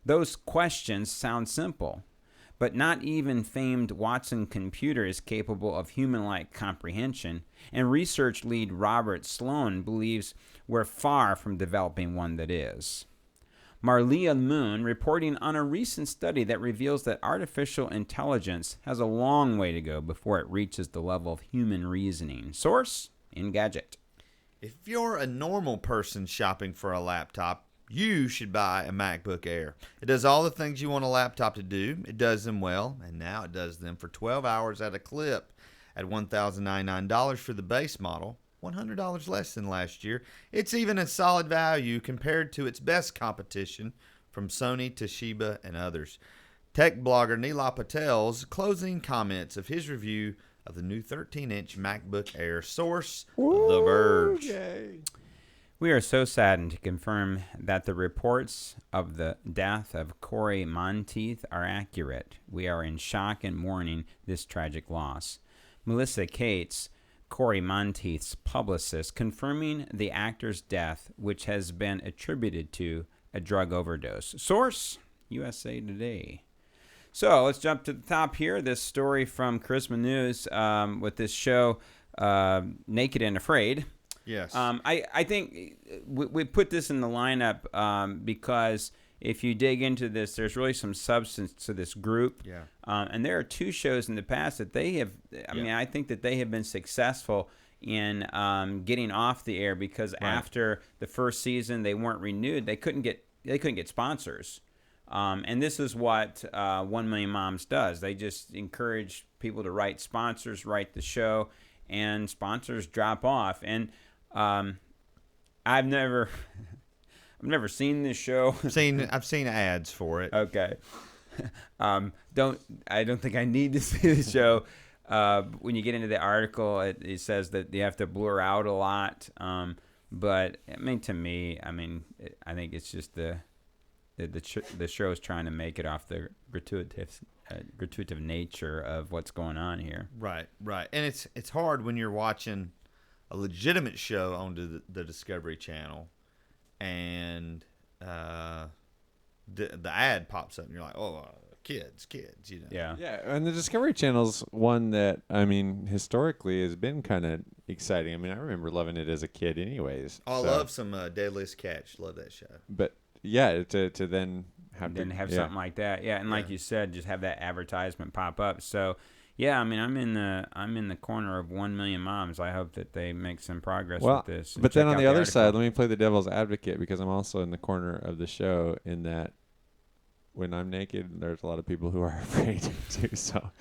Those questions sound simple, but not even famed Watson computer is capable of human-like comprehension, and research lead Robert Sloan believes we're far from developing one that is. Marlia Moon reporting on a recent study that reveals that artificial intelligence has a long way to go before it reaches the level of human reasoning. Source, Engadget. If you're a normal person shopping for a laptop, you should buy a MacBook Air. It does all the things you want a laptop to do. It does them well, and now it does them for 12 hours at a clip at $1,099 for the base model, $100 less than last year. It's even a solid value compared to its best competition from Sony, Toshiba, and others. Tech blogger Neela Patel's closing comments of his review of the new 13-inch MacBook Air. Source, The Verge. Yay. We are so saddened to confirm that the reports of the death of Corey Monteith are accurate. We are in shock and mourning this tragic loss. Melissa Cates, Corey Monteith's publicist, confirming the actor's death, which has been attributed to a drug overdose. Source, USA Today. So let's jump to the top here. This story from Charisma News with this show, Naked and Afraid. Yes. I think we put this in the lineup because if you dig into this, there's really some substance to this group. Yeah. And there are two shows in the past that they have. I mean, I think that they have been successful in getting off the air because after the first season they weren't renewed. They couldn't get sponsors. And this is what 1 Million Moms does. They just encourage people to write sponsors, write the show, and sponsors drop off. And I've never seen this show. I've seen ads for it. Okay. I don't think I need to see the show. When you get into the article, it says that you have to blur out a lot. But I mean, to me, I think it's just the show is trying to make it off the gratuitous nature of what's going on here. Right. And it's hard when you're watching a legitimate show on the Discovery Channel, and the ad pops up, and you're like, oh, kids, you know. Yeah. Yeah, and the Discovery Channel's one that, historically has been kind of exciting. I remember loving it as a kid anyways. I love some Deadliest Catch. Love that show. But, yeah, to then have something like that. Yeah, and like you said, just have that advertisement pop up. So, yeah, I'm in the corner of 1 Million Moms. I hope that they make some progress with this. But then on the other side, let me play the devil's advocate, because I'm also in the corner of the show in that when I'm naked, there's a lot of people who are afraid too. So,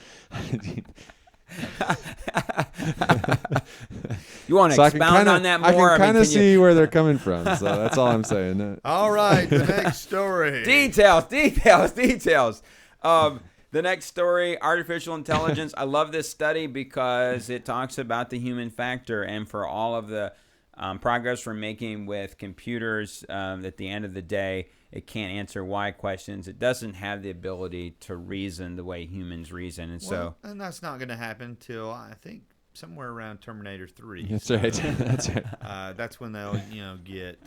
you want to expound on that more? I can kind of see where they're coming from. So that's all I'm saying. All right, the next story. Details. The next story, artificial intelligence. I love this study because it talks about the human factor, and for all of the progress we're making with computers, at the end of the day, it can't answer why questions. It doesn't have the ability to reason the way humans reason, and that's not going to happen till I think somewhere around Terminator 3. That's right. That's right. That's when they'll get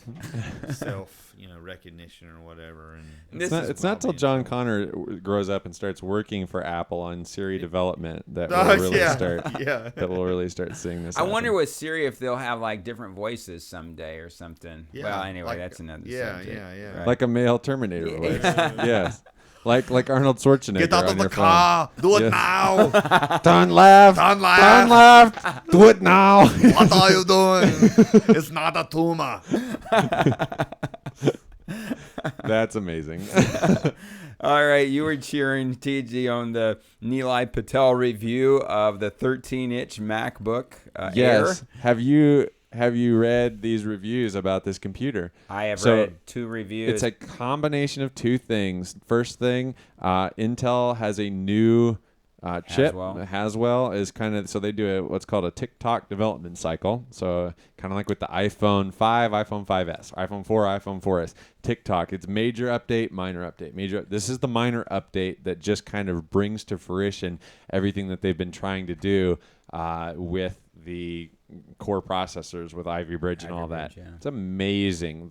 self recognition or whatever. And it's not till John Connor grows up and starts working for Apple on Siri development that we'll really start seeing this. I wonder with Siri if they'll have like different voices someday or something. Yeah, well, anyway, that's another subject. Yeah. Right? Like a male Terminator voice. Yes. Like Arnold Schwarzenegger. Get out of the car. Do it now. Turn left. Turn left. Do it now. What are you doing? It's not a tumor. That's amazing. All right, you were cheering TG on the Neela Patel review of the 13-inch MacBook yes. Air. Have you read these reviews about this computer? I have read 2 reviews. It's a combination of 2 things. First thing, Intel has a new chip. Haswell is kind of, so they do what's called a tick-tock development cycle. So kind of like with the iPhone 5, iPhone 5S, iPhone 4, iPhone 4S. Tick-tock. It's major update, minor update. This is the minor update that just kind of brings to fruition everything that they've been trying to do with the core processors with Ivy Bridge and all that. Yeah. It's amazing.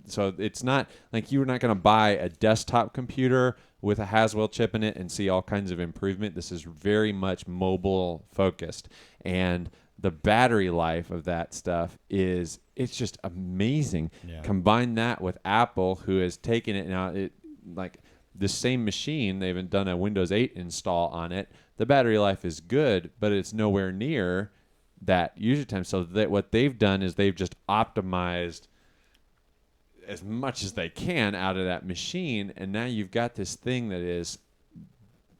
So it's not like you're not going to buy a desktop computer with a Haswell chip in it and see all kinds of improvement. This is very much mobile focused, and the battery life of that stuff it's just amazing. Yeah. Combine that with Apple, who has taken it now, the same machine, they've done a Windows 8 install on it. The battery life is good, but it's nowhere near that user time. So what they've done is they've just optimized as much as they can out of that machine, and now you've got this thing that is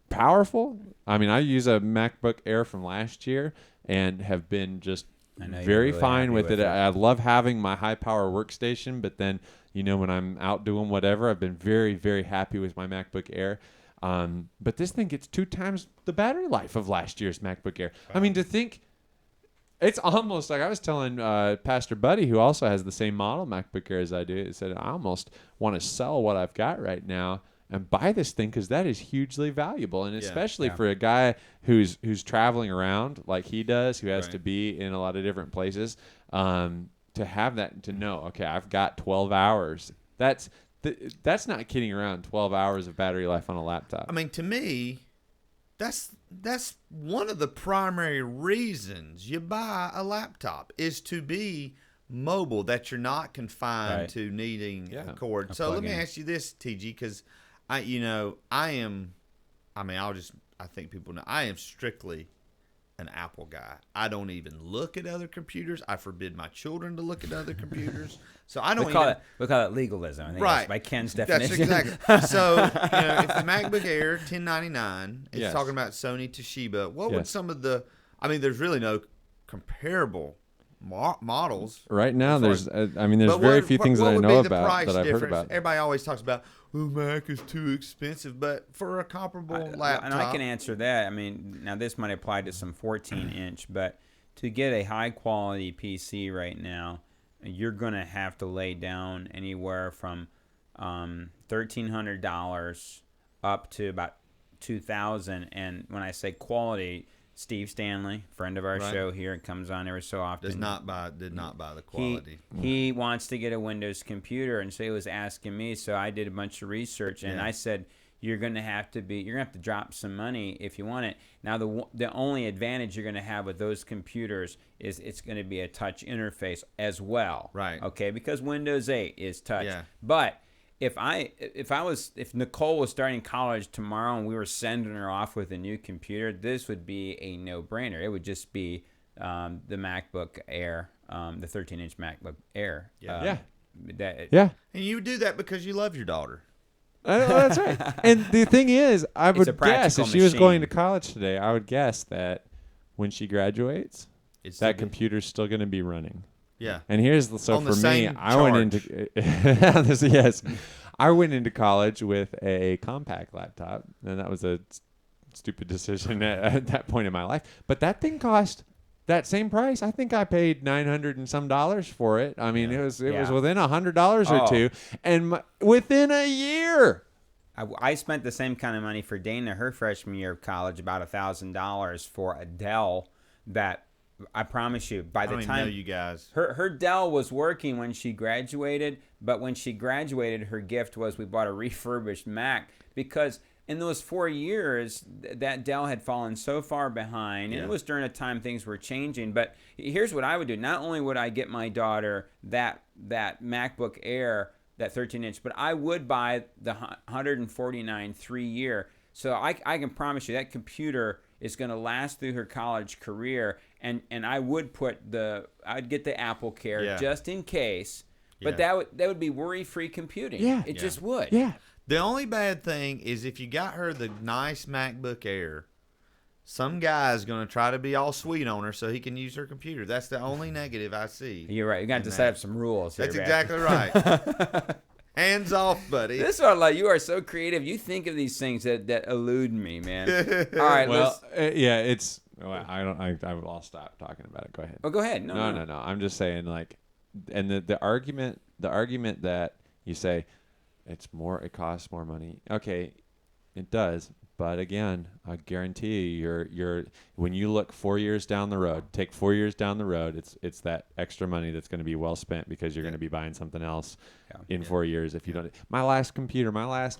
powerful. I mean, I use a MacBook Air from last year and have been just very really fine happy with with it. it. I love having my high power workstation, but then, when I'm out doing whatever, I've been very, very happy with my MacBook Air. But this thing gets 2 times the battery life of last year's MacBook Air. Wow. I mean, to think, it's almost like I was telling Pastor Buddy, who also has the same model MacBook Air as I do, he said, I almost want to sell what I've got right now and buy this thing because that is hugely valuable, and especially for a guy who's traveling around like he does, who has to be in a lot of different places, to have that, to know, okay, I've got 12 hours. That's not kidding around. 12 hours of battery life on a laptop. I mean, to me, that's one of the primary reasons you buy a laptop is to be mobile, that you're not confined to needing a cord. So let me ask you this, TG, because I think people know I am strictly an Apple guy. I don't even look at other computers. I forbid my children to look at other computers. So I don't we call it legalism. I think that's by Ken's definition. That's exactly. So if the MacBook Air $1099 is talking about Sony Toshiba, what would some of the? I mean, there's really no comparable models right now. There's very few things that I know about that I've heard about. Everybody always talks about, Mac is too expensive, but for a comparable laptop, and I can answer that. I mean, now this might apply to some 14-inch, but to get a high quality PC right now, you're going to have to lay down anywhere from $1,300 up to about $2,000. And when I say quality, Steve Stanley, friend of our show here, comes on every so often. Did not buy the quality. He wants to get a Windows computer, and so he was asking me. So I did a bunch of research, and I said, you're gonna have to drop some money if you want it. Now the only advantage you're gonna have with those computers is it's gonna be a touch interface as well. Right. Okay, because Windows 8 is touch. Yeah. But if Nicole was starting college tomorrow and we were sending her off with a new computer, this would be a no-brainer. It would just be the MacBook Air, the 13-inch MacBook Air. And you would do that because you love your daughter. That's right. And the thing is, I would guess if she was going to college today, I would guess that when she graduates, that computer's still going to be running. Yeah. And here's for me, I went into college with a compact laptop, and that was a stupid decision at that point in my life. But that thing cost that same price. I think I paid $900 and some for it. I mean, it was within $100 or two, and within a year. I spent the same kind of money for Dana her freshman year of college, about $1,000 for a Dell that. I promise you, by the time you guys, her Dell was working when she graduated, but when she graduated, her gift was we bought a refurbished Mac, because in those 4 years, that Dell had fallen so far behind, and it was during a time things were changing. But here's what I would do. Not only would I get my daughter that MacBook Air, that 13-inch, but I would buy the 149 3-year. So I can promise you that computer is going to last through her college career, and I would I'd get the Apple Care just in case, but that would be worry-free computing. It just would. Yeah. The only bad thing is if you got her the nice MacBook Air, some guy's going to try to be all sweet on her so he can use her computer. That's the only negative I see. You're right. You got to set up some rules here. That's exactly right. Hands off, buddy. This is you are so creative. You think of these things that elude me, man. All right. Well, it's. I'll stop talking about it. Go ahead. Oh, go ahead. No. I'm just saying, and the argument that you say it costs more money. Okay, it does. But again, I guarantee you're when you look 4 years down the road, take 4 years down the road, it's that extra money that's going to be well spent because you're going to be buying something else in 4 years if you don't. My last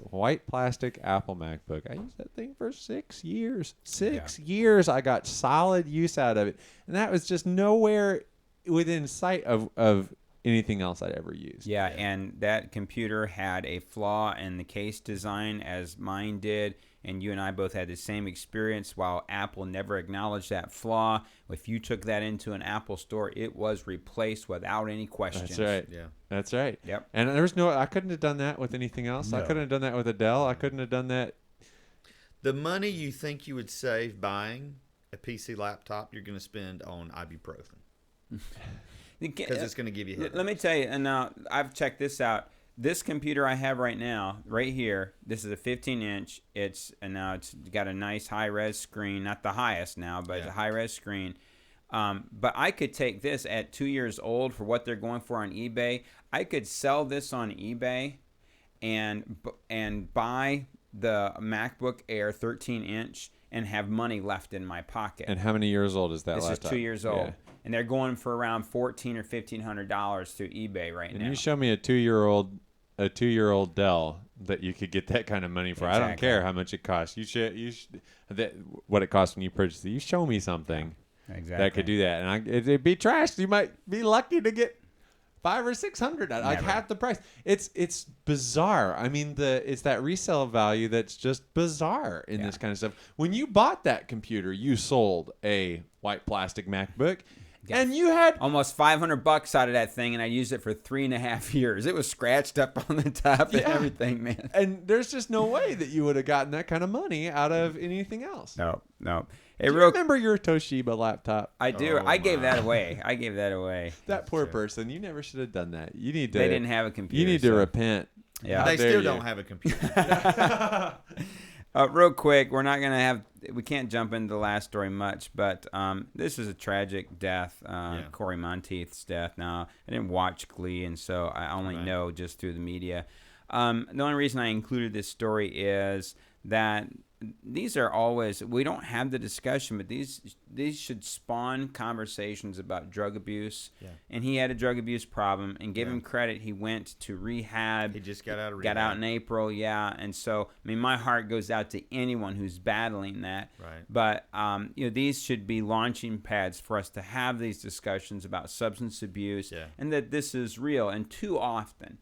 white plastic Apple MacBook, I used that thing for 6 years. 6 years I got solid use out of it. And that was just nowhere within sight of anything else I'd ever used. Yeah, and that computer had a flaw in the case design as mine did, and you and I both had the same experience. While Apple never acknowledged that flaw, if you took that into an Apple store, it was replaced without any questions. That's right. Yeah. That's right. Yep. And I couldn't have done that with anything else. No. I couldn't have done that with a Dell. I couldn't have done that. The money you think you would save buying a PC laptop, you're going to spend on ibuprofen. Because it's going to give you headaches. Let me tell you, and now I've checked this out. This computer I have right now, right here, this is a 15-inch. It's got a nice high-res screen, not the highest now, but it's a high-res screen. But I could take this at 2 years old for what they're going for on eBay. I could sell this on eBay and buy the MacBook Air 13-inch and have money left in my pocket. And how many years old is that laptop? This is 2 years old. Yeah. And they're going for around $1,400 or $1,500 through eBay right now. And you show me a 2-year-old Dell that you could get that kind of money for. Exactly. I don't care how much it costs. What it costs when you purchase it. You show me something that could do that, and it'd be trashed. You might be lucky to get $500 or $600, like half the price. It's bizarre. I mean, it's that resale value that's just bizarre in this kind of stuff. When you bought that computer, you sold a white plastic MacBook. And you had almost $500 out of that thing, and I used it for 3.5 years. It was scratched up on the top and everything, man. And there's just no way that you would have gotten that kind of money out of anything else. No. Do you remember your Toshiba laptop? I do. I gave that away. That poor person. You never should have done that. You need to. They didn't have a computer. You need to repent. Yeah. They still don't have a computer. Real quick, we can't jump into the last story much, but this is a tragic death, Corey Monteith's death. Now, I didn't watch Glee, and so I only know just through the media. The only reason I included this story is that these are always, we don't have the discussion, but these should spawn conversations about drug abuse. Yeah. And he had a drug abuse problem, and give him credit, he went to rehab. He just got out of rehab. Got out in April, yeah. And so, I mean, my heart goes out to anyone who's battling that. Right. But these should be launching pads for us to have these discussions about substance abuse, and that this is real. And too often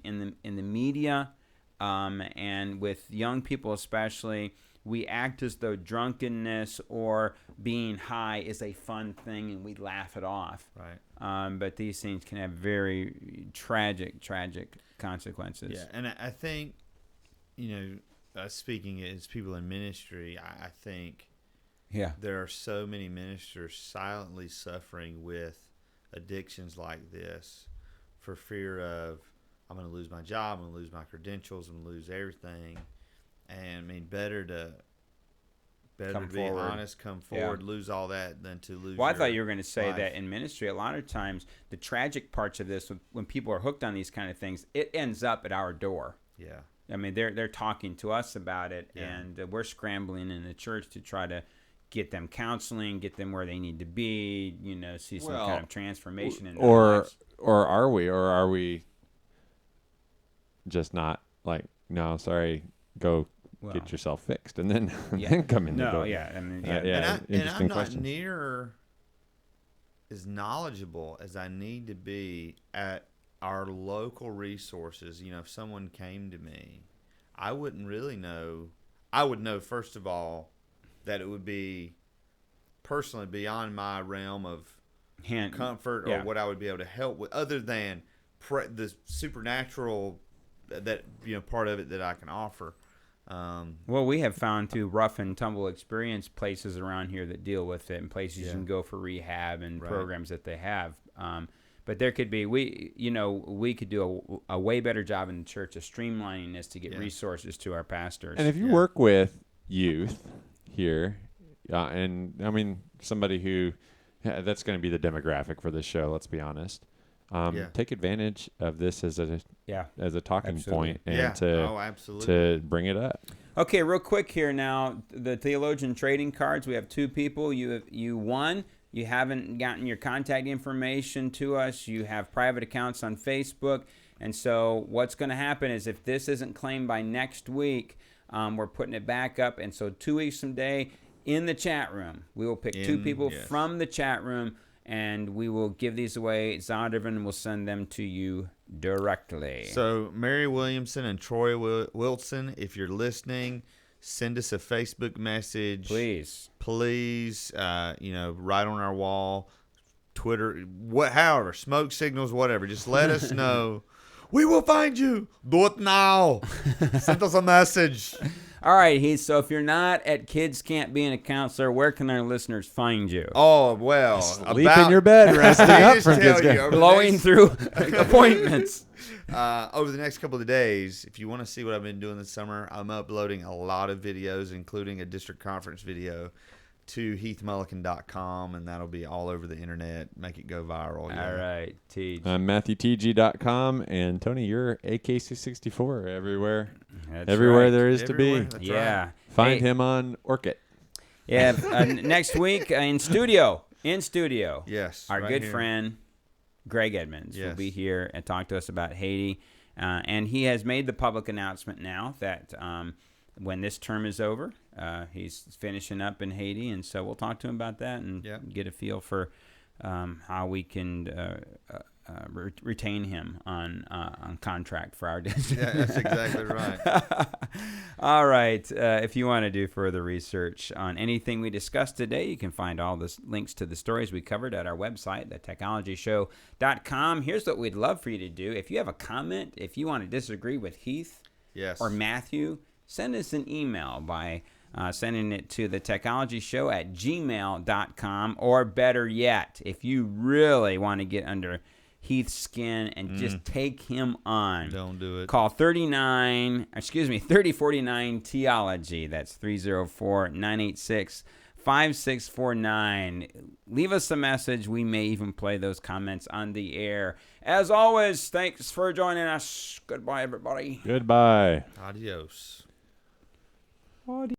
in the media, and with young people especially, we act as though drunkenness or being high is a fun thing, and we laugh it off. Right. But these things can have very tragic consequences. Yeah, and I think, speaking as people in ministry, I think there are so many ministers silently suffering with addictions like this for fear of, I'm going to lose my job, I'm going to lose my credentials, I'm going to lose everything. And I mean, better to be honest, come forward, lose all that than to lose. Well, I thought you were going to say life. that in ministry, a lot of times the tragic parts of this, when people are hooked on these kind of things, it ends up at our door. Yeah. I mean, they're talking to us about it, and we're scrambling in the church to try to get them counseling, get them where they need to be, see some kind of transformation in their lives. Or are we just not like, no, sorry, go get yourself fixed, and then come in the door. And I'm not near as knowledgeable as I need to be at our local resources. If someone came to me, I wouldn't really know. I would know, first of all, that it would be personally beyond my realm of comfort or what I would be able to help with, other than the supernatural that part of it that I can offer. Well, we have found through rough and tumble experience places around here that deal with it, and places you can go for rehab and programs that they have. But there could be, we could do a way better job in the church of streamlining this to get resources to our pastors. And if you work with youth here, and I mean somebody who, that's going to be the demographic for this show. Let's be honest. Take advantage of this as a talking point, and to bring it up. Okay, real quick here now, the theologian trading cards. We have two people. You won. You haven't gotten your contact information to us. You have private accounts on Facebook, and so what's going to happen is if this isn't claimed by next week, we're putting it back up, and so 2 weeks from today in the chat room, we will pick two people from the chat room. and we will give these away. Zondervan will send them to you directly. So Mary Williamson and Troy Wilson, if you're listening, send us a Facebook message. Please. Right on our wall, Twitter, however, smoke signals, whatever. Just let us know. We will find you. Do it now. Send us a message. All right, Heath. So if you're not at Kids Can't Be a Counselor, where can our listeners find you? Oh, well. Sleep in your bed, resting up from Kids Can't. Blowing through appointments. Over the next couple of days, if you want to see what I've been doing this summer, I'm uploading a lot of videos, including a district conference video, to heathmullican.com, and that'll be all over the internet. Make it go viral. All right, Tej. I'm MatthewTG.com, and Tony, you're AK664 everywhere. That's everywhere right. there is Everywhere, to be. that's Yeah. right. Find him on Orkut. Yeah. Next week in studio. Yes. Our right good here. friend Greg Edmonds will Yes. be here and talk to us about Haiti. And he has made the public announcement now that when this term is over, he's finishing up in Haiti. And so we'll talk to him about that and get a feel for how we can retain him on contract for our district. Yeah, that's exactly right. All right. If you want to do further research on anything we discussed today, you can find all the links to the stories we covered at our website, thetechnologyshow.com. Here's what we'd love for you to do. If you have a comment, if you want to disagree with Heath or Matthew, send us an email by sending it to thetechnologyshow@gmail.com, or better yet, if you really want to get under Heath's skin and just take him on. Don't do it. Call 3049 Theology. That's 304-986-5649. Leave us a message. We may even play those comments on the air. As always, thanks for joining us. Goodbye, everybody. Goodbye. Adios.